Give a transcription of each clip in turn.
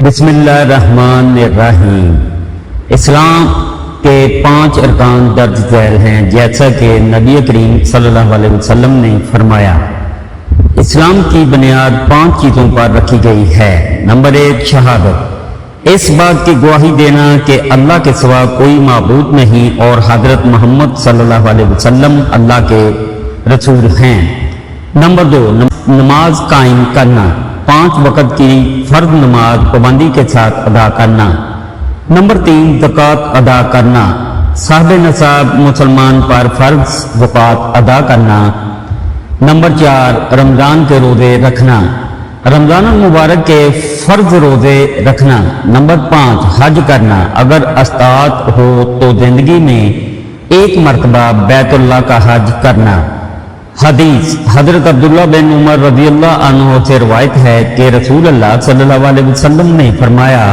بسم اللہ الرحمن الرحیم۔ اسلام کے 5 ارکان درج ذیل ہیں، جیسا کہ نبی کریم صلی اللہ علیہ وسلم نے فرمایا۔ اسلام کی بنیاد 5 چیزوں پر رکھی گئی ہے۔ نمبر 1، شہادت، اس بات کی گواہی دینا کہ اللہ کے سوا کوئی معبود نہیں اور حضرت محمد صلی اللہ علیہ وسلم اللہ کے رسول ہیں۔ نمبر 2، نماز قائم کرنا، 5 وقت کی فرض نماز پابندی کے ساتھ ادا کرنا۔ نمبر 3، زکوٰۃ ادا کرنا، صاحب نصاب مسلمان پر فرض زکوٰۃ ادا کرنا۔ نمبر 4، رمضان کے روزے رکھنا، رمضان المبارک کے فرض روزے رکھنا۔ نمبر 5، حج کرنا، اگر استطاعت ہو تو زندگی میں 1 مرتبہ بیت اللہ کا حج کرنا۔ حدیث، حضرت عبداللہ بن عمر رضی اللہ عنہ سے روایت ہے کہ رسول اللہ صلی اللہ علیہ وسلم نے فرمایا،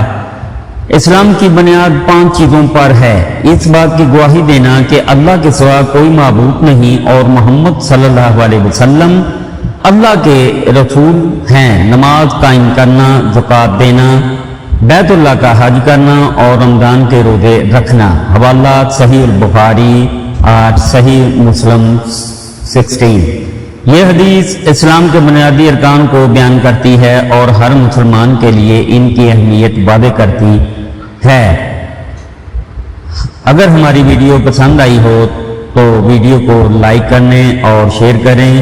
اسلام کی بنیاد 5 چیزوں پر ہے، اس بات کی گواہی دینا کہ اللہ کے سوا کوئی معبود نہیں اور محمد صلی اللہ علیہ وسلم اللہ کے رسول ہیں، نماز قائم کرنا، زکوٰۃ دینا، بیت اللہ کا حج کرنا اور رمضان کے روزے رکھنا۔ حوالہ صحیح البخاری 8، صحیح مسلم 16۔ یہ حدیث اسلام کے بنیادی ارکان کو بیان کرتی ہے اور ہر مسلمان کے لیے ان کی اہمیت واضح کرتی ہے۔ اگر ہماری ویڈیو پسند آئی ہو تو ویڈیو کو لائک کرنے اور شیئر کریں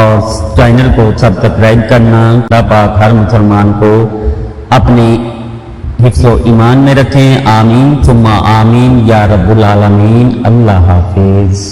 اور چینل کو سبسکرائب کرنا۔ اللہ پاک ہر مسلمان کو اپنی حفظ و ایمان میں رکھیں، آمین ثم آمین یا رب العالمین۔ اللہ حافظ۔